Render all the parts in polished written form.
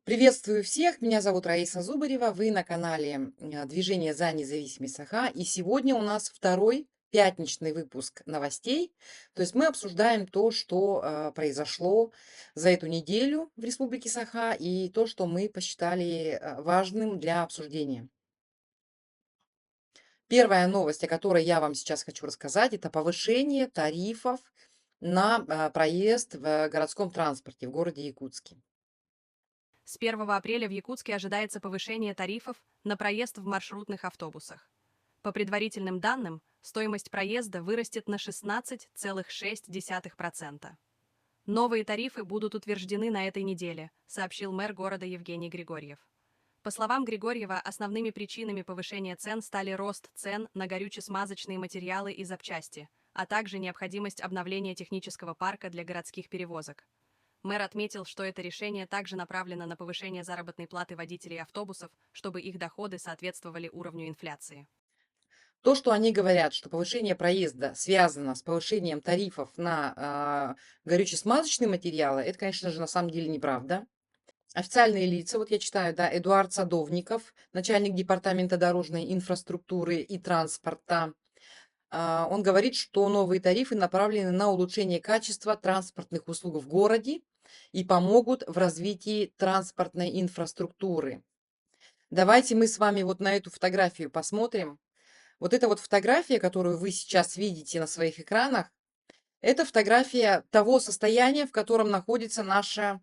Приветствую всех, меня зовут Раиса Зубарева, вы на канале «Движение за независимость Саха», и сегодня у нас второй пятничный выпуск новостей, то есть мы обсуждаем то, что произошло за эту неделю в Республике Саха и то, что мы посчитали важным для обсуждения. Первая новость, о которой я вам сейчас хочу рассказать, это повышение тарифов на проезд в городском транспорте в городе Якутске. С 1 апреля в Якутске ожидается повышение тарифов на проезд в маршрутных автобусах. По предварительным данным, стоимость проезда вырастет на 16,6%. Новые тарифы будут утверждены на этой неделе, сообщил мэр города Евгений Григорьев. По словам Григорьева, основными причинами повышения цен стали рост цен на горюче-смазочные материалы и запчасти, а также необходимость обновления технического парка для городских перевозок. Мэр отметил, что это решение также направлено на повышение заработной платы водителей автобусов, чтобы их доходы соответствовали уровню инфляции. То, что они говорят, что повышение проезда связано с повышением тарифов на горюче-смазочные материалы, это, конечно же, на самом деле неправда. Официальные лица, вот я читаю, да, Эдуард Садовников, начальник департамента дорожной инфраструктуры и транспорта, он говорит, что новые тарифы направлены на улучшение качества транспортных услуг в городе и помогут в развитии транспортной инфраструктуры. Давайте мы с вами вот на эту фотографию посмотрим. Вот эта вот фотография, которую вы сейчас видите на своих экранах, это фотография того состояния, в котором находится наше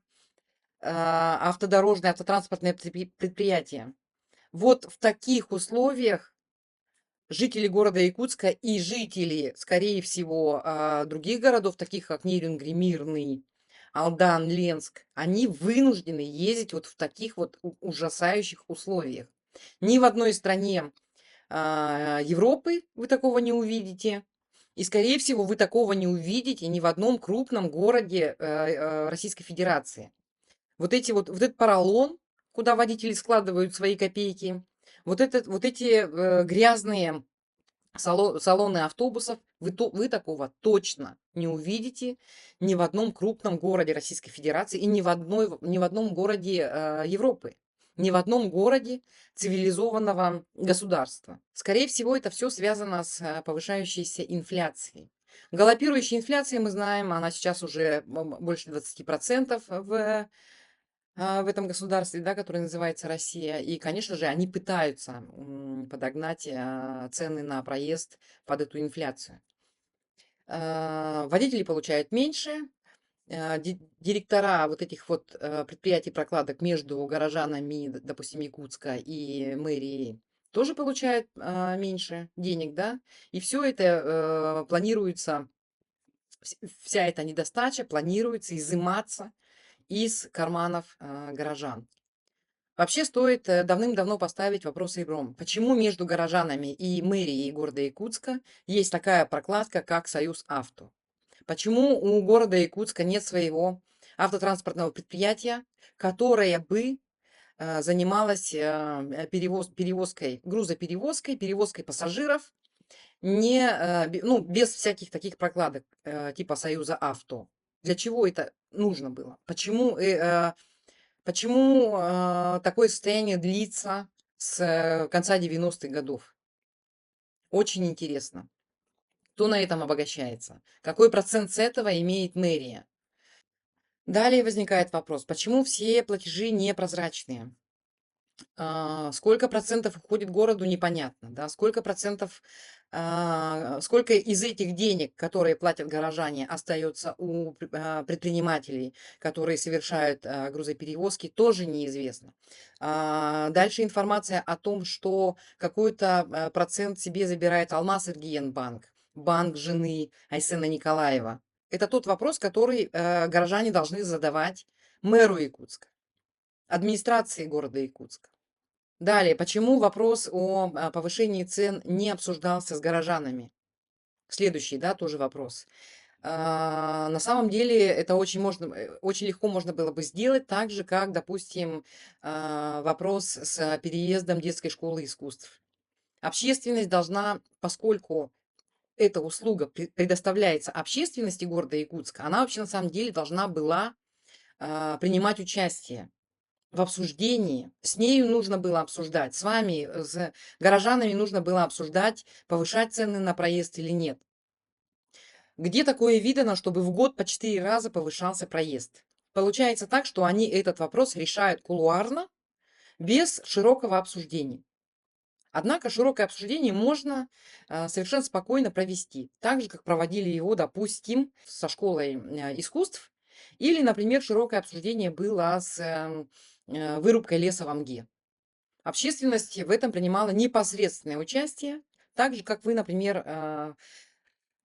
автодорожное, автотранспортное предприятие. Вот в таких условиях жители города Якутска и жители, скорее всего, других городов, таких как Нерюнгри, Мирный, Алдан, Ленск, они вынуждены ездить вот в таких вот ужасающих условиях. Ни в одной стране Европы вы такого не увидите. И, скорее всего, вы такого не увидите ни в одном крупном городе Российской Федерации. Вот этот поролон, куда водители складывают свои копейки, вот эти грязные салоны автобусов, вы такого точно не увидите ни в одном крупном городе Российской Федерации и ни в одном городе Европы, ни в одном городе цивилизованного государства. Скорее всего, это все связано с повышающейся инфляцией. Галопирующая инфляция, мы знаем, она сейчас уже больше 20% в этом государстве, да, которое называется Россия. И, конечно же, они пытаются подогнать цены на проезд под эту инфляцию. Водители получают меньше, директора вот этих вот предприятий прокладок между горожанами, допустим, Якутска и мэрией тоже получают меньше денег, да, и все это планируется, вся эта недостача планируется изыматься из карманов горожан. Вообще стоит давным-давно поставить вопрос ребром. Почему между горожанами и мэрией города Якутска есть такая прокладка, как Союз Авто? Почему у города Якутска нет своего автотранспортного предприятия, которое бы занималось перевозкой, грузоперевозкой, перевозкой пассажиров, не, ну, без всяких таких прокладок типа Союза Авто? Для чего это нужно было? Почему, такое состояние длится с конца 90-х годов? Очень интересно. Кто на этом обогащается? Какой процент с этого имеет мэрия? Далее возникает вопрос, почему все платежи непрозрачные? Сколько процентов уходит городу, непонятно, да? Сколько из этих денег, которые платят горожане, остается у предпринимателей, которые совершают грузоперевозки, тоже неизвестно. Дальше информация о том, что какой-то процент себе забирает Алмаз-Эргиенбанк, банк жены Айсена Николаева. Это тот вопрос, который горожане должны задавать мэру Якутска, администрации города Якутска. Далее, почему вопрос о повышении цен не обсуждался с горожанами? Следующий, да, тоже вопрос. На самом деле это очень легко можно было бы сделать, так же, как, допустим, вопрос с переездом детской школы искусств. Общественность должна, поскольку эта услуга предоставляется общественности города Якутска, она вообще на самом деле должна была принимать участие. в обсуждении. С нею нужно было обсуждать, с вами, с горожанами нужно было обсуждать, повышать цены на проезд или нет. Где такое видано, чтобы в год по 4 раза повышался проезд? Получается так, что они этот вопрос решают кулуарно, без широкого обсуждения. Однако широкое обсуждение можно совершенно спокойно провести, так же, как проводили его, допустим, со школой искусств, или, например, широкое обсуждение было с вырубкой леса в Амге. Общественность в этом принимала непосредственное участие, так же, как вы, например,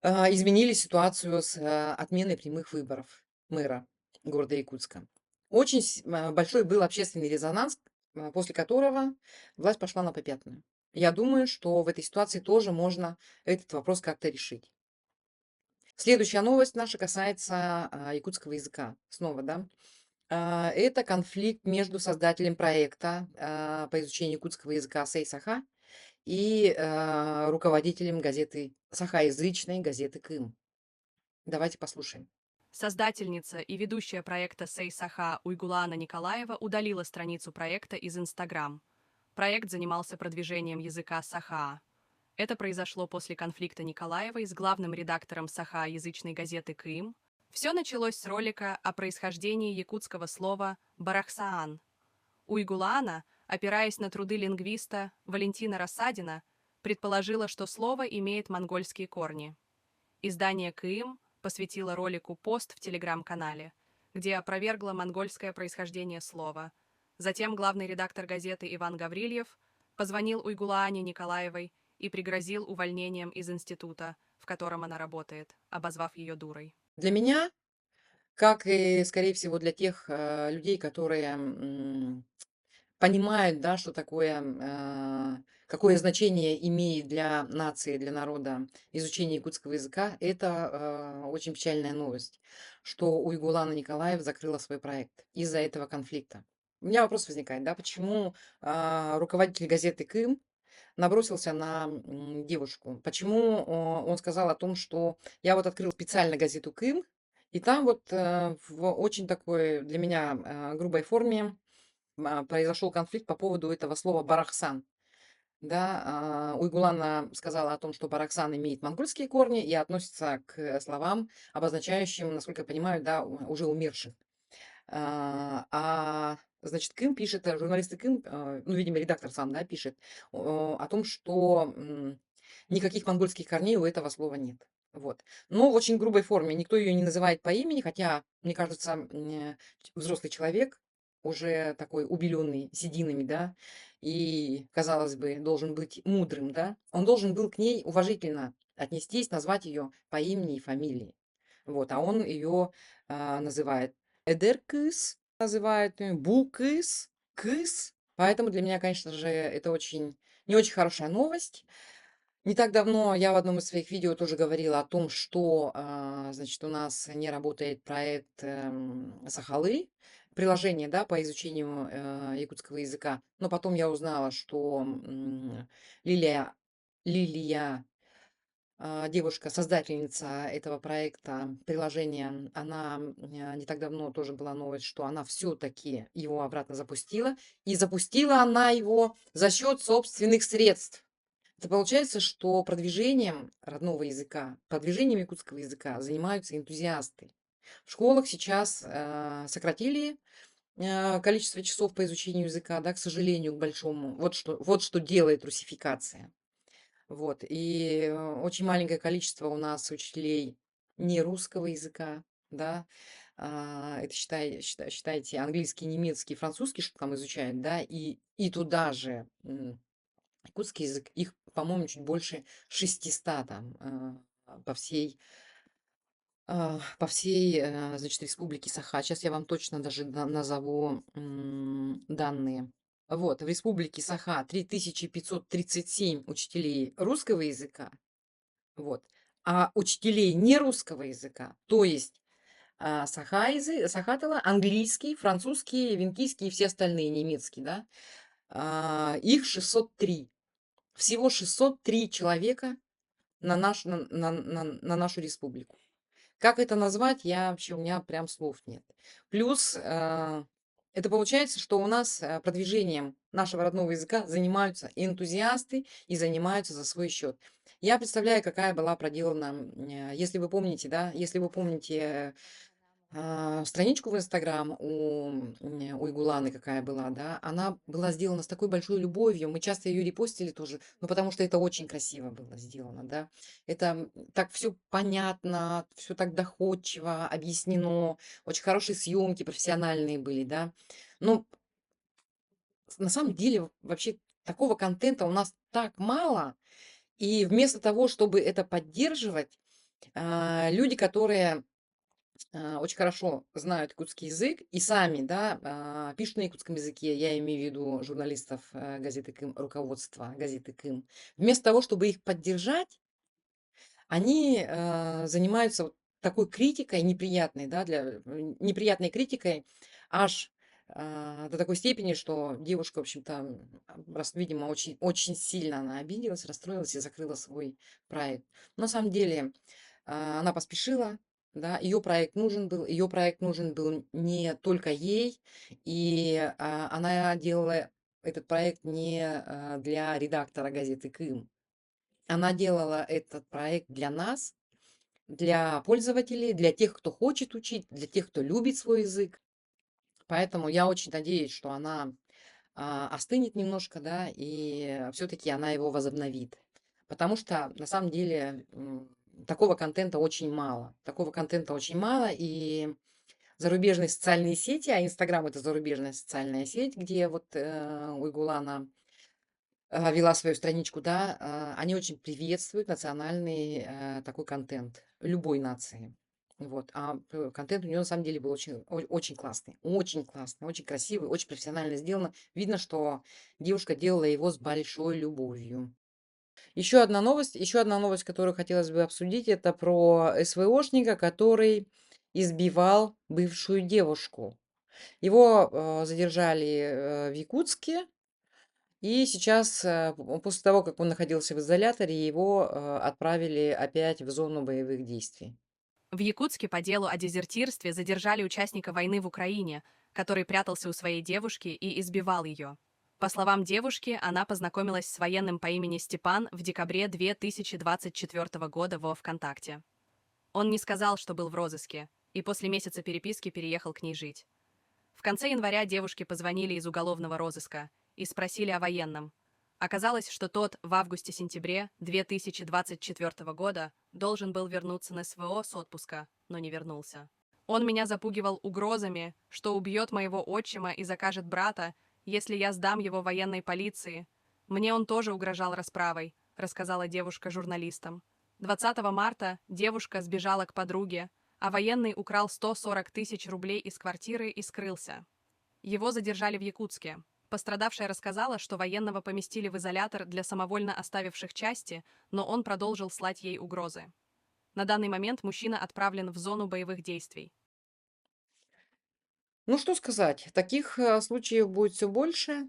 изменили ситуацию с отменой прямых выборов мэра города Якутска. Очень большой был общественный резонанс, после которого власть пошла на попятную. Я думаю, что в этой ситуации тоже можно этот вопрос как-то решить. Следующая новость наша касается якутского языка. Снова, да. Это конфликт между создателем проекта по изучению якутского языка Сей Саха и руководителем газеты, сахаязычной газеты Кым. Давайте послушаем. Создательница и ведущая проекта Сей Саха Уйгулана Николаева удалила страницу проекта из Инстаграм. Проект занимался продвижением языка саха. Это произошло после конфликта Николаевой с главным редактором саха-язычной газеты «Кыым». Все началось с ролика о происхождении якутского слова «барахсаан». Уйгулаана, опираясь на труды лингвиста Валентина Рассадина, предположила, что слово имеет монгольские корни. Издание «Кыым» посвятило ролику пост в телеграм-канале, где опровергло монгольское происхождение слова. Затем главный редактор газеты Иван Гаврильев позвонил Уйгулаане Николаевой и пригрозил увольнением из института, в котором она работает, обозвав ее дурой. Для меня, как и, скорее всего, для тех людей, которые понимают, да, что такое, какое значение имеет для нации, для народа изучение якутского языка, это очень печальная новость, что Уйгулана Николаев закрыла свой проект из-за этого конфликта. У меня вопрос возникает, да, почему руководитель газеты Кым набросился на девушку? Почему он сказал о том, что я вот открыл специально газету Кым, и там вот в очень такой для меня грубой форме произошел конфликт по поводу этого слова «барахсан». Да, Уйгулана сказала о том, что барахсан имеет монгольские корни и относится к словам, обозначающим, насколько я понимаю, да, уже умерших. Значит, Кым пишет, журналисты Кым, ну, видимо, редактор сам, да, пишет о том, что никаких монгольских корней у этого слова нет. Вот. Но в очень грубой форме. Никто ее не называет по имени, хотя, мне кажется, взрослый человек, уже такой убеленный сединами, да, и, казалось бы, должен быть мудрым, да, он должен был к ней уважительно отнестись, назвать ее по имени и фамилии. Вот, а он ее называет Эдеркыс, называют её Букыс, Кыс. Поэтому для меня, конечно же, это очень не очень хорошая новость. Не так давно я в одном из своих видео тоже говорила о том, что, значит, у нас не работает проект Сахалы, приложение, да, по изучению якутского языка. Но потом я узнала, что Лилия, Лилия девушка, создательница этого проекта, приложения, она не так давно тоже была новость, что она все-таки его обратно запустила. И запустила она его за счет собственных средств. Это получается, что продвижением родного языка, продвижением якутского языка занимаются энтузиасты. В школах сейчас сократили количество часов по изучению языка, да, к сожалению, к большому. Вот что делает русификация. Вот. И очень маленькое количество у нас учителей не русского языка, да. Это считайте английский, немецкий, французский, что там изучают, да, и туда же якутский язык, их, по-моему, чуть больше 600 там по всей, значит, республике Саха. Сейчас я вам точно даже назову данные. Вот, в республике Саха 3537 учителей русского языка, вот, а учителей нерусского языка, то есть Сахатала, английский, французский, венгийский и все остальные, немецкий, да, их 603. Всего 603 человека на нашу республику. Как это назвать, я вообще, у меня прям слов нет. Плюс Это получается, что у нас продвижением нашего родного языка занимаются и энтузиасты, и занимаются за свой счет. Я представляю, какая была проделана, если вы помните, да, если вы помните страничку в Инстаграм у Игуланы какая была, да, она была сделана с такой большой любовью. Мы часто ее репостили тоже, ну, потому что это очень красиво было сделано, да. Это так все понятно, все так доходчиво объяснено, очень хорошие съемки, профессиональные были, да. Ну, на самом деле, вообще такого контента у нас так мало, и вместо того, чтобы это поддерживать, люди, которые очень хорошо знают якутский язык и сами, да, пишут на якутском языке, я имею в виду журналистов газеты КЫМ, руководства газеты КЫМ, вместо того, чтобы их поддержать, они занимаются вот такой критикой неприятной, да, неприятной критикой аж до такой степени, что девушка, в общем-то, видимо, очень, очень сильно она обиделась, расстроилась и закрыла свой проект. Но на самом деле она поспешила, да, ее проект нужен был не только ей, и она делала этот проект не для редактора газеты КЫМ. Она делала этот проект для нас, для пользователей, для тех, кто хочет учить, для тех, кто любит свой язык. Поэтому я очень надеюсь, что она остынет немножко, да, и все-таки она его возобновит. Потому что на самом деле такого контента очень мало. Такого контента очень мало, и зарубежные социальные сети, а Инстаграм это зарубежная социальная сеть, где вот Уйгулана вела свою страничку, да, они очень приветствуют национальный такой контент любой нации. Вот. Контент у нее на самом деле был очень классный, очень красивый, очень профессионально сделано. Видно, что девушка делала его с большой любовью. Еще одна новость, которую хотелось бы обсудить, это про СВОшника, который избивал бывшую девушку. Его задержали в Якутске, и сейчас, после того, как он находился в изоляторе, его отправили опять в зону боевых действий. В Якутске по делу о дезертирстве задержали участника войны в Украине, который прятался у своей девушки и избивал ее. По словам девушки, она познакомилась с военным по имени Степан в декабре 2024 года во ВКонтакте. Он не сказал, что был в розыске, и после месяца переписки переехал к ней жить. В конце января девушке позвонили из уголовного розыска и спросили о военном. Оказалось, что тот в августе-сентябре 2024 года должен был вернуться на СВО с отпуска, но не вернулся. Он меня запугивал угрозами, что убьет моего отчима и закажет брата, если я сдам его военной полиции. Мне он тоже угрожал расправой, рассказала девушка журналистам. 20 марта девушка сбежала к подруге, а военный украл 140 тысяч рублей из квартиры и скрылся. Его задержали в Якутске. Пострадавшая рассказала, что военного поместили в изолятор для самовольно оставивших части, но он продолжил слать ей угрозы. На данный момент мужчина отправлен в зону боевых действий. Ну, что сказать, таких случаев будет все больше.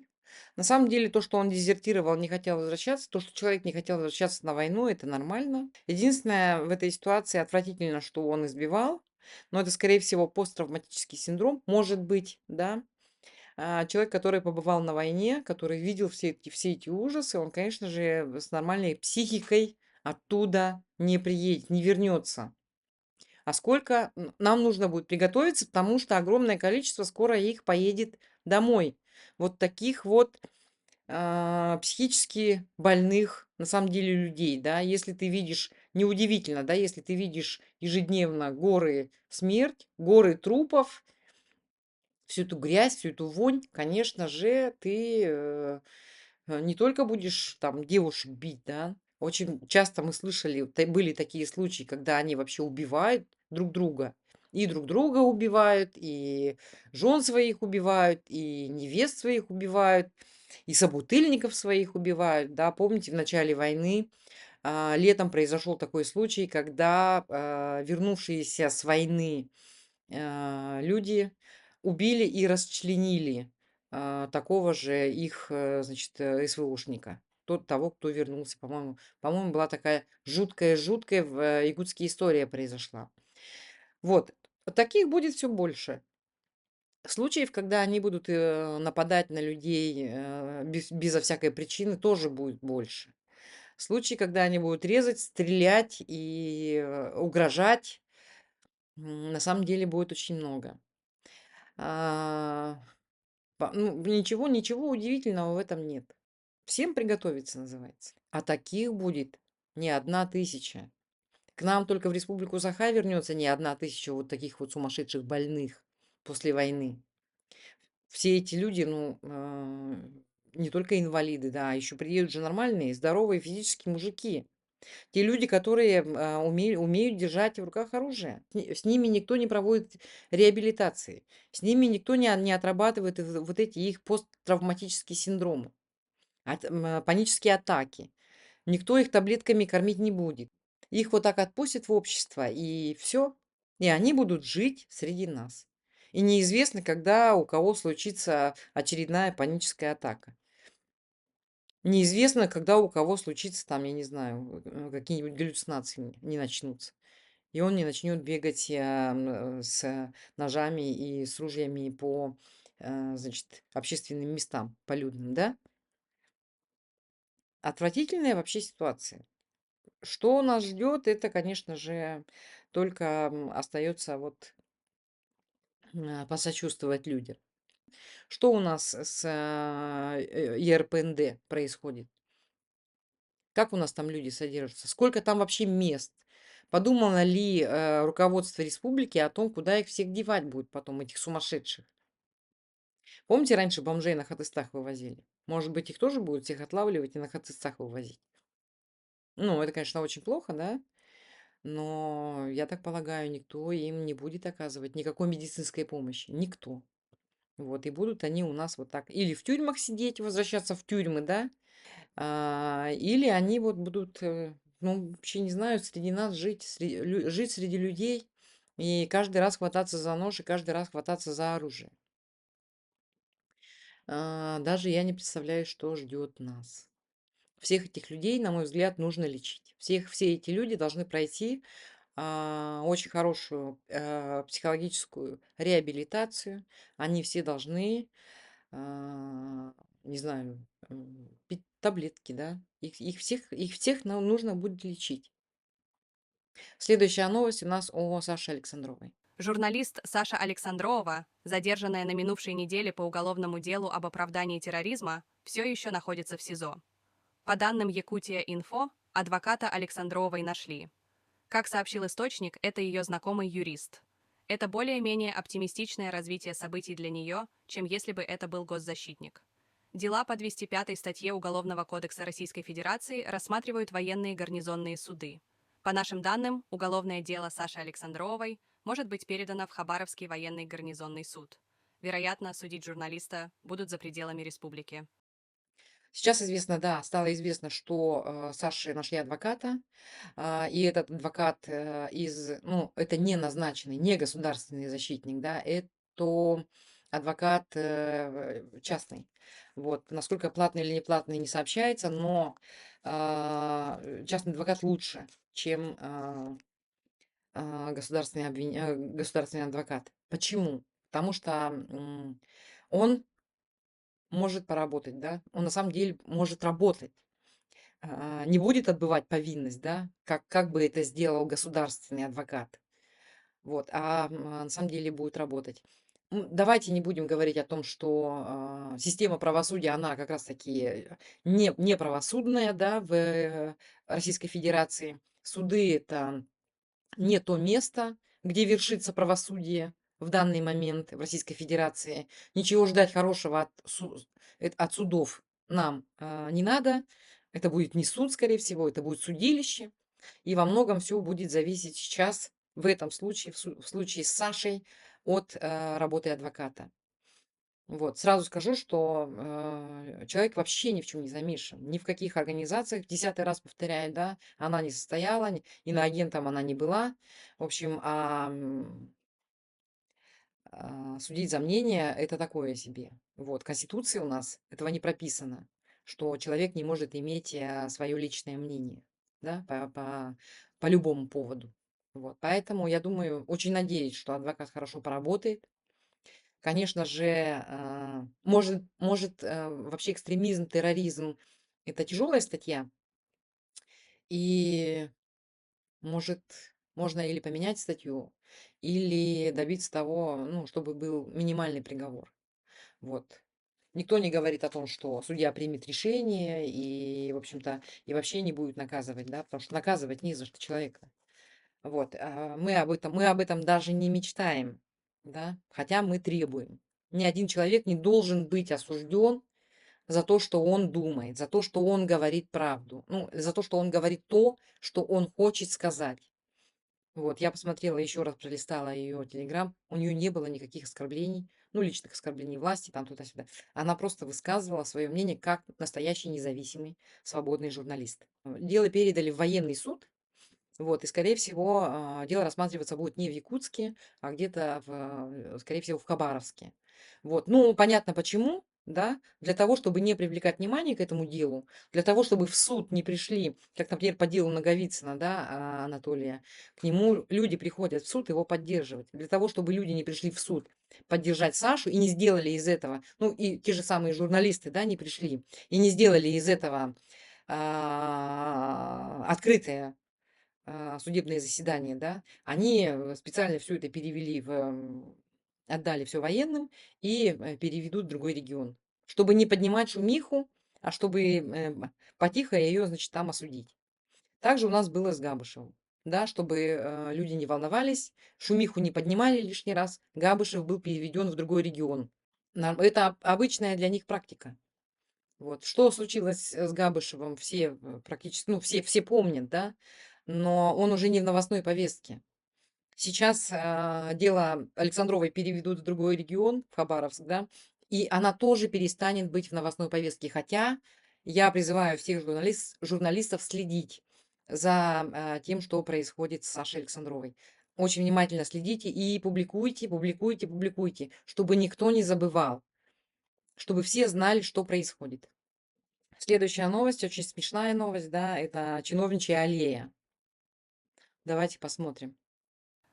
На самом деле, то, что он дезертировал, не хотел возвращаться, то, что человек не хотел возвращаться на войну, это нормально. Единственное, в этой ситуации отвратительно, что он избивал, но это, скорее всего, посттравматический синдром, может быть, да. Человек, который побывал на войне, который видел все эти ужасы, он, конечно же, с нормальной психикой оттуда не приедет, не вернется. А сколько нам нужно будет приготовиться, потому что огромное количество скоро их поедет домой. Вот таких вот психически больных, на самом деле, людей, да. Если ты видишь, неудивительно, да, если ты видишь ежедневно горы смерть, горы трупов, всю эту грязь, всю эту вонь, конечно же, ты не только будешь там девушек бить, да. Очень часто мы слышали, были такие случаи, когда они вообще убивают друг друга. И друг друга убивают, и жен своих убивают, и невест своих убивают, и собутыльников своих убивают. Да, помните, в начале войны летом произошел такой случай, когда вернувшиеся с войны люди убили и расчленили такого же их, значит, СВОшника. Того, кто вернулся, по-моему, была такая жуткая в якутске история произошла. Вот, таких будет все больше. Случаев, когда они будут нападать на людей безо всякой причины, тоже будет больше. Случаи, когда они будут резать, стрелять и угрожать, на самом деле будет очень много. А, ну, ничего удивительного в этом нет. Всем приготовиться называется. А таких будет не 1 000. К нам только в Республику Саха вернется не 1 000 вот таких вот сумасшедших больных после войны. Все эти люди, ну, не только инвалиды, да, еще приедут же нормальные, здоровые физические мужики. Те люди, которые умеют держать в руках оружие. С ними никто не проводит реабилитации. С ними никто не отрабатывает вот эти их посттравматические синдромы, панические атаки. Никто их таблетками кормить не будет. Их вот так отпустят в общество, и все. И они будут жить среди нас. И неизвестно, когда у кого случится очередная паническая атака. Неизвестно, когда у кого случится там, я не знаю, какие-нибудь галлюцинации не начнутся. И он не начнет бегать с ножами и с ружьями по, значит, общественным местам, по людным, да? Отвратительная вообще ситуация. Что нас ждет, это, конечно же, только остается вот посочувствовать людям. Что у нас с ЕРПНД происходит? Как у нас там люди содержатся? Сколько там вообще мест? Подумало ли руководство республики о том, куда их всех девать будет потом, этих сумасшедших? Помните, раньше бомжей на хатыстах вывозили? Может быть, их тоже будут всех отлавливать и на хатыстах вывозить? Ну, это, конечно, очень плохо, да? Но, я так полагаю, никто им не будет оказывать никакой медицинской помощи. Никто. Вот, и будут они у нас вот так или в тюрьмах сидеть, возвращаться в тюрьмы, да, или они вот будут, ну, вообще не знаю, среди нас жить, жить среди людей и каждый раз хвататься за нож и каждый раз хвататься за оружие. Даже я не представляю, что ждет нас. Всех этих людей, на мой взгляд, нужно лечить. Все эти люди должны пройти очень хорошую психологическую реабилитацию. Они все должны, а, не знаю, пить таблетки, да. Их всех нам нужно будет лечить. Следующая новость у нас о Саше Александровой. Журналист Саша Александрова, задержанная на минувшей неделе по уголовному делу об оправдании терроризма, все еще находится в СИЗО. По данным Якутия-Инфо, адвоката Александровой нашли. Как сообщил источник, это ее знакомый юрист. Это более-менее оптимистичное развитие событий для нее, чем если бы это был госзащитник. Дела по 205 статье Уголовного кодекса Российской Федерации рассматривают военные гарнизонные суды. По нашим данным, уголовное дело Саши Александровой может быть передано в Хабаровский военный гарнизонный суд. Вероятно, судить журналиста будут за пределами республики. Сейчас известно, да, стало известно, что Саше нашли адвоката, и этот адвокат ну, это не назначенный, не государственный защитник, да, это адвокат частный. Вот, насколько платный или не платный, не сообщается, но частный адвокат лучше, чем государственный адвокат. Почему? Потому что он может поработать, да, он на самом деле может работать, не будет отбывать повинность, да, как бы это сделал государственный адвокат, вот, на самом деле будет работать. Давайте не будем говорить о том, что система правосудия, она как раз-таки не правосудная, да, в Российской Федерации. Суды это не то место, где вершится правосудие в данный момент в Российской Федерации. Ничего ждать хорошего от судов нам не надо. Это будет не суд, скорее всего, это будет судилище. И во многом все будет зависеть сейчас, в этом случае, в случае с Сашей, от работы адвоката. Вот, сразу скажу, что человек вообще ни в чем не замешан, ни в каких организациях, десятый раз повторяю, да, она не состояла, иноагентом она не была. В общем, судить за мнение это такое себе. Вот, в Конституции у нас этого не прописано, что человек не может иметь свое личное мнение, да, по любому поводу. Вот, поэтому я думаю, очень надеюсь, что адвокат хорошо поработает, Конечно же, вообще экстремизм, терроризм — это тяжелая статья, и может, можно или поменять статью, или добиться того, ну, чтобы был минимальный приговор. Вот. Никто не говорит о том, что судья примет решение и, в общем-то, и вообще не будет наказывать, да, потому что наказывать не за что человека. Вот. Мы об этом даже не мечтаем, да, хотя мы требуем. Ни один человек не должен быть осужден за то, что он думает, за то, что он говорит правду, ну, за то, что он говорит то, что он хочет сказать. Вот, я посмотрела, еще раз пролистала ее телеграм, у нее не было никаких оскорблений, ну, личных оскорблений власти, там туда-сюда. Она просто высказывала свое мнение как настоящий независимый свободный журналист. Дело передали в военный суд, вот, и, скорее всего, дело рассматриваться будет не в Якутске, а где-то, скорее всего, в Хабаровске. Вот, ну, понятно почему, да, для того, чтобы не привлекать внимание к этому делу, для того, чтобы в суд не пришли, как, например, по делу Наговицына, да, Анатолия, к нему люди приходят в суд его поддерживать, для того, чтобы люди не пришли в суд поддержать Сашу и не сделали из этого, ну, и те же самые журналисты, да, не пришли, и не сделали из этого открытое судебные заседания, да, они специально все это перевели отдали все военным и переведут в другой регион, чтобы не поднимать шумиху, а чтобы потихо ее, значит, там осудить. Также у нас было с Габышевым, да, чтобы люди не волновались, шумиху не поднимали лишний раз, Габышев был переведен в другой регион. Это обычная для них практика. Вот. Что случилось с Габышевым, все практически, ну, все помнят, да, но он уже не в новостной повестке. Сейчас дело Александровой переведут в другой регион, в Хабаровск, да, и она тоже перестанет быть в новостной повестке. Хотя я призываю всех журналистов следить за тем, что происходит с Сашей Александровой. Очень внимательно следите и публикуйте, публикуйте, публикуйте, чтобы никто не забывал, чтобы все знали, что происходит. Следующая новость, очень смешная новость, да, это чиновничья аллея. Давайте посмотрим.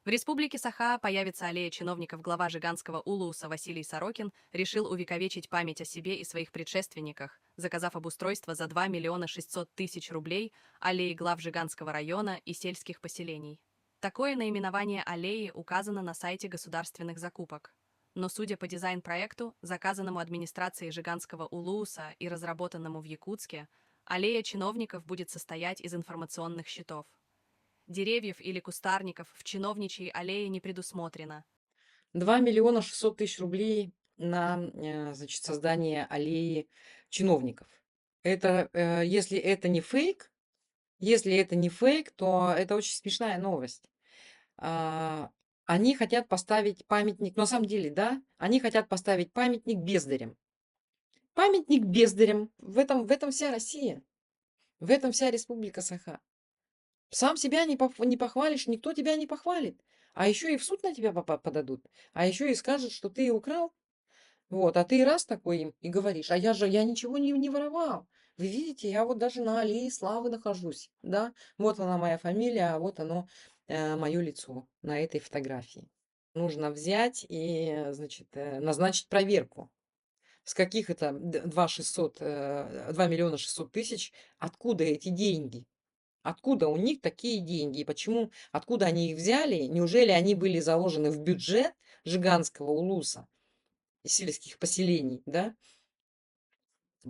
В Республике Саха появится аллея чиновников. Глава Жиганского улуса Василий Сорокин решил увековечить память о себе и своих предшественниках, заказав обустройство за 2 миллиона 600 тысяч рублей аллеи глав Жиганского района и сельских поселений. Такое наименование аллеи указано на сайте государственных закупок. Но судя по дизайн-проекту, заказанному администрацией Жиганского улуса и разработанному в Якутске, аллея чиновников будет состоять из информационных щитов. Деревьев или кустарников в чиновничьей аллее не предусмотрено. 2 миллиона 600 тысяч рублей на, значит, создание аллеи чиновников. Это, если это не фейк, то это очень смешная новость. А, Они хотят поставить памятник, на самом деле, да, они хотят поставить памятник бездарям. Памятник бездарям. В этом вся Россия. В этом вся Республика Саха. Сам себя не похвалишь, никто тебя не похвалит. А еще и в суд на тебя подадут. А еще и скажут, что ты украл. Вот, а ты раз такой им и говоришь, я ничего не воровал. Вы видите, я вот даже на аллее славы нахожусь, да? Вот она моя фамилия, а вот оно мое лицо на этой фотографии. Нужно взять и, значит, назначить проверку. С каких это 2 миллиона 600 тысяч, откуда эти деньги? Откуда у них такие деньги? И почему, откуда они их взяли? Неужели они были заложены в бюджет Жиганского улуса и сельских поселений, да?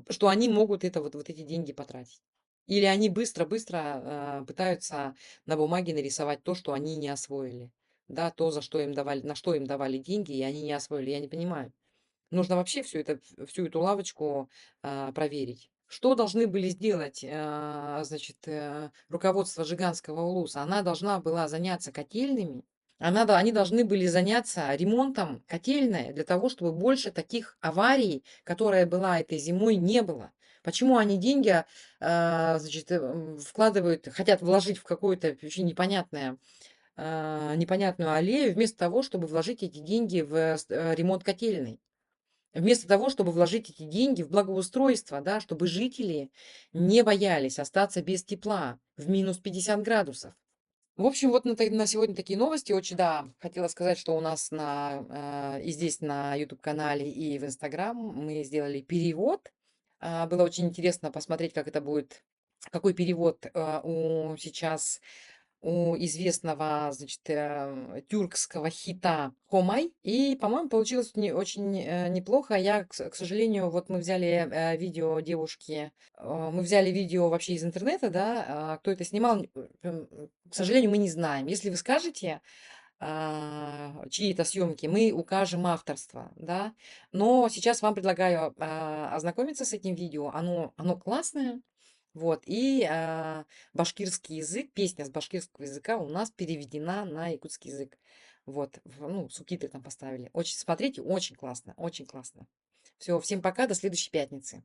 Что они могут вот эти деньги потратить? Или они быстро-быстро пытаются на бумаге нарисовать то, что они не освоили? Да, то, за что им давали, на что им давали деньги, и они не освоили. Я не понимаю. Нужно вообще всю эту лавочку проверить. Что должны были сделать, значит, руководство Жиганского улуса? Она должна была заняться котельными. Они должны были заняться ремонтом котельной для того, чтобы больше таких аварий, которая была этой зимой, не было. Почему они деньги, значит, вкладывают, хотят вложить в какое-то очень непонятную аллею, вместо того, чтобы вложить эти деньги в ремонт котельной? Вместо того, чтобы вложить эти деньги в благоустройство, да, чтобы жители не боялись остаться без тепла в минус 50 градусов. В общем, вот на сегодня такие новости. Очень, да, хотела сказать, что у нас и здесь на YouTube-канале, и в Instagram мы сделали перевод. Было очень интересно посмотреть, как это будет, какой перевод у известного, значит, тюркского хита "Хомай". И, по-моему, получилось не очень, неплохо. К сожалению, вот видео девушки, мы взяли видео вообще из интернета, да, кто это снимал, к сожалению, мы не знаем. Если вы скажете, чьи это съемки, мы укажем авторство, да. Но сейчас вам предлагаю, ознакомиться с этим видео. Оно классное. Вот. Башкирский язык, песня с башкирского языка у нас переведена на якутский язык. Вот. Ну, субтитры там поставили. Очень смотрите, очень классно, очень классно. Все, всем пока, до следующей пятницы.